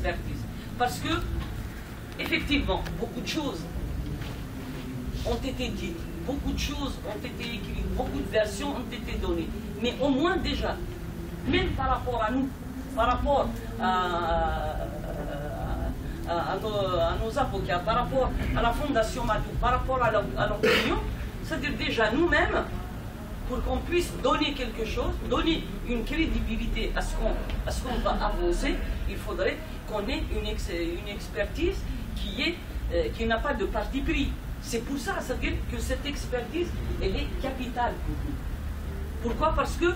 expertise. Parce que, effectivement, beaucoup de choses ont été dites, beaucoup de choses ont été écrites, beaucoup de versions ont été données. Mais au moins déjà, même par rapport à nous, par rapport à nos avocats, par rapport à la Fondation Madou, par rapport à l'opinion, c'est-à-dire déjà nous-mêmes, pour qu'on puisse donner quelque chose, donner une crédibilité à ce qu'on va avancer, il faudrait qu'on ait une expertise qui n'a pas de parti pris. C'est pour ça, c'est-à-dire que cette expertise, elle est capitale pour nous. Pourquoi? Parce que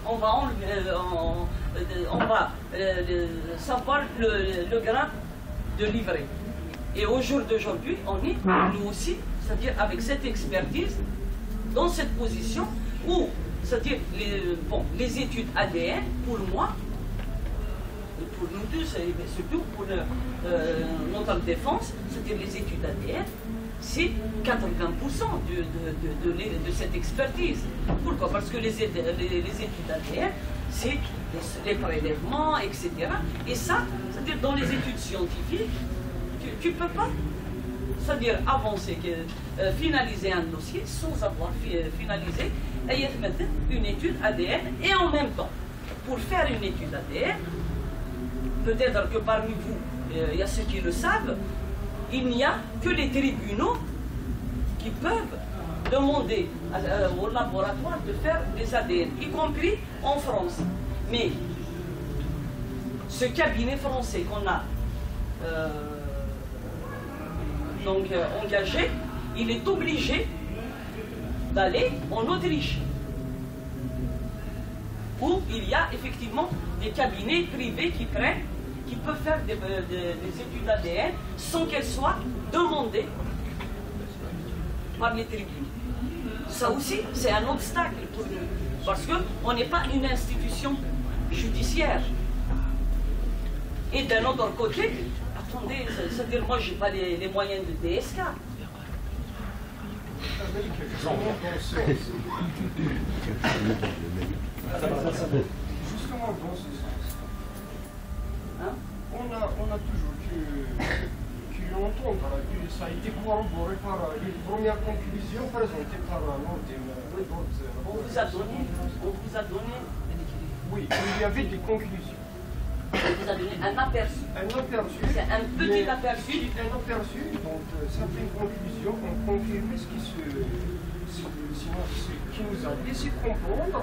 on va savoir le grain de livret. Et au jour d'aujourd'hui, on est, nous aussi, c'est-à-dire avec cette expertise, dans cette position où, c'est-à-dire, les études ADN, pour moi, et pour nous tous, et surtout pour notre défense, c'est-à-dire les études ADN, c'est 80% de cette expertise. Pourquoi? Parce que les études ADN, c'est les prélèvements, etc. Et ça, c'est-à-dire dans les études scientifiques, tu ne peux pas, c'est-à-dire avancer, finaliser un dossier sans avoir finalisé une étude ADN. Et en même temps, pour faire une étude ADN, peut-être que parmi vous, il y a ceux qui le savent, il n'y a que les tribunaux qui peuvent demander au laboratoire de faire des ADN, y compris en France. Mais ce cabinet français qu'on a engagé, il est obligé d'aller en Autriche, où il y a effectivement des cabinets privés qui peuvent faire des études ADN sans qu'elles soient demandées par les tribunaux. Ça aussi, c'est un obstacle pour nous, parce qu'on n'est pas une institution judiciaire. Et d'un autre côté, attendez, c'est-à-dire moi, je n'ai pas les moyens de DSK. Justement, dans ce sens, on a toujours pu entendre que ça a été corroboré par les premières conclusions présentées par l'ONDEM. On vous a donné, oui, il y avait des conclusions. On vous a donné un aperçu. Un aperçu. C'est un petit aperçu. Un aperçu, donc certaines conclusions ont confirmé ce qui nous a laissé comprendre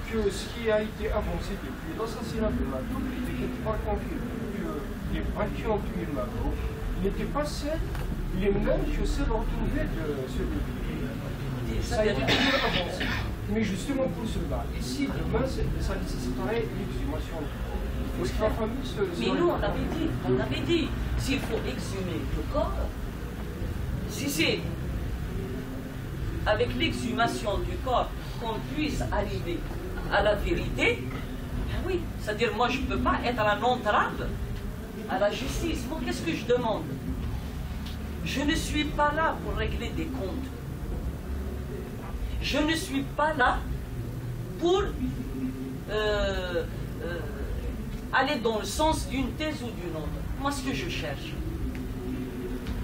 que ce qui a été avancé depuis l'assassinat de Madou n'était quelque part confirmé, que les balles qui ont tué Madou n'étaient pas les mêmes que celles retrouvées de ce début. Ça a été toujours avancé. Mais justement pour cela, ici, demain, ça nécessiterait l'exhumation. Parce que la famille Mais nous, on avait dit, s'il faut exhumer le corps, si c'est avec l'exhumation du corps qu'on puisse arriver à la vérité, ben oui, c'est-à-dire moi je ne peux pas être un entrave à la justice. Moi, qu'est-ce que je demande? Je ne suis pas là pour régler des comptes. Je ne suis pas là pour aller dans le sens d'une thèse ou d'une autre. Moi, ce que je cherche,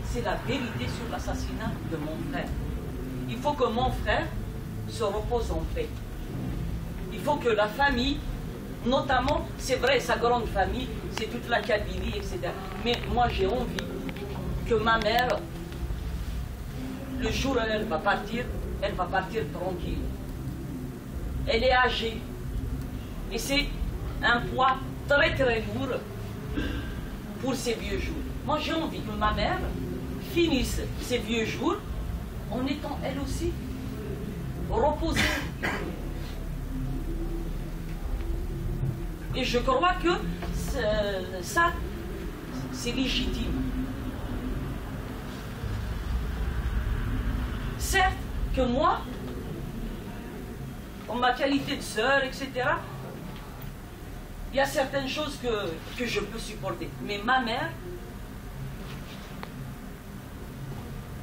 c'est la vérité sur l'assassinat de mon frère. Il faut que mon frère se repose en paix. Il faut que la famille, notamment, c'est vrai, sa grande famille, c'est toute la Kabylie, etc. Mais moi, j'ai envie que ma mère, le jour où elle va partir tranquille. Elle est âgée. Et c'est un poids très très lourd pour ses vieux jours. Moi, j'ai envie que ma mère finisse ses vieux jours en étant elle aussi reposée. Et je crois que ça, c'est légitime. Certes que moi, en ma qualité de sœur, etc., il y a certaines choses que je peux supporter. Mais ma mère,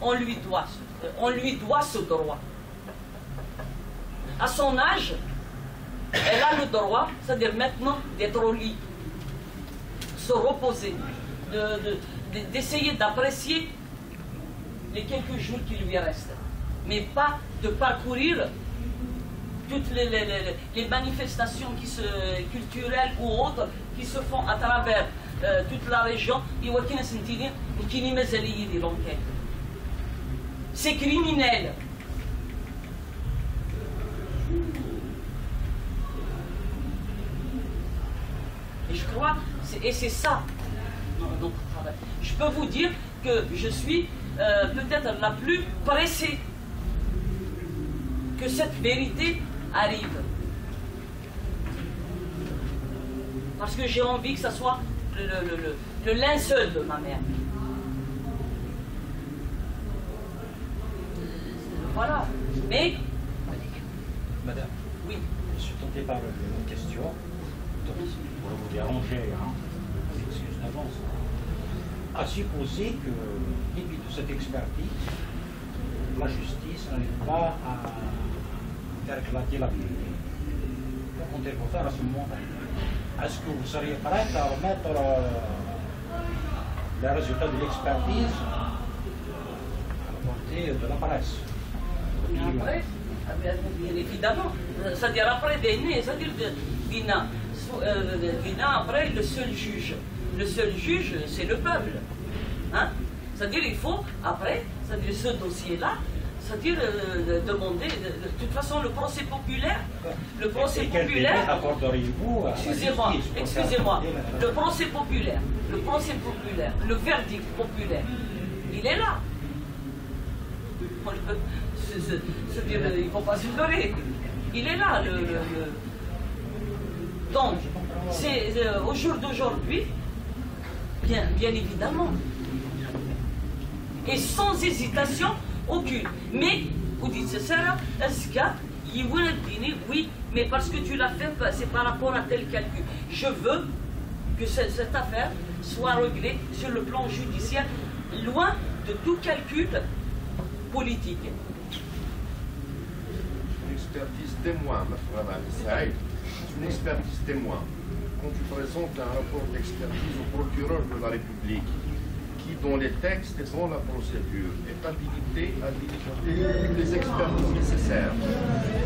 on lui doit ce droit. À son âge, elle a le droit, c'est-à-dire maintenant, d'être au lit, se reposer, d'essayer d'apprécier les quelques jours qui lui restent, mais pas de parcourir toutes les manifestations culturelles ou autres qui se font à travers toute la région. C'est criminel. Et je crois, et c'est ça notre travail. Je peux vous dire que je suis peut-être la plus pressée que cette vérité arrive. Parce que j'ai envie que ça soit le linceul de ma mère. Voilà. Mais... Madame, oui. je suis tenté par une question. Donc, pour vous déranger, hein, excuse d'avance. À supposer que, début de cette expertise, la justice n'arrive pas à faire éclater la vérité. Que comptez-vous faire à ce moment-là? Est-ce que vous seriez prête à remettre les résultats de l'expertise à la portée de la presse? Après, bien évidemment, c'est-à-dire après c'est-à-dire après le seul juge. Le seul juge, c'est le peuple. Hein? C'est-à-dire il faut, après, c'est-à-dire ce dossier-là, c'est-à-dire demander, de toute façon, le procès populaire, excusez-moi, le procès populaire, le verdict populaire, il est là. C'est-à-dire, il ne faut pas se leurrer. Il est là. Donc, c'est au jour d'aujourd'hui, bien évidemment, et sans hésitation aucune. Mais, vous dites, c'est ça, est-ce qu'il oui, mais parce que tu l'as fait, c'est par rapport à tel calcul. Je veux que cette affaire soit réglée sur le plan judiciaire, loin de tout calcul politique. Une expertise témoin, c'est une expertise témoin. Quand tu présentes un rapport d'expertise au procureur de la République, qui dans les textes et dans la procédure est habilité à délivrer toutes les expertises nécessaires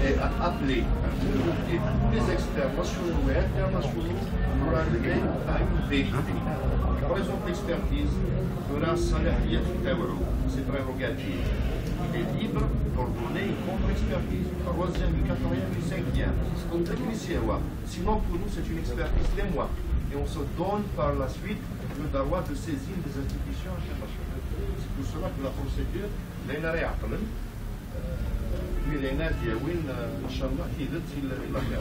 et à appeler, à convoquer tous les experts nationaux et internationaux pour arriver à une vérité. Par exemple, l'expertise de la salariée du Tauro, c'est prérogative. Il est libre d'ordonner une contre-expertise, une troisième, une quatrième, une cinquième. Sinon, pour nous, c'est une expertise témoin. Et on se donne par la suite le droit de saisine des institutions internationales. C'est pour cela que la procédure, l'ENA réappelle, mais l'ENA dit, oui, Inch'Allah, qui est il l'a fait.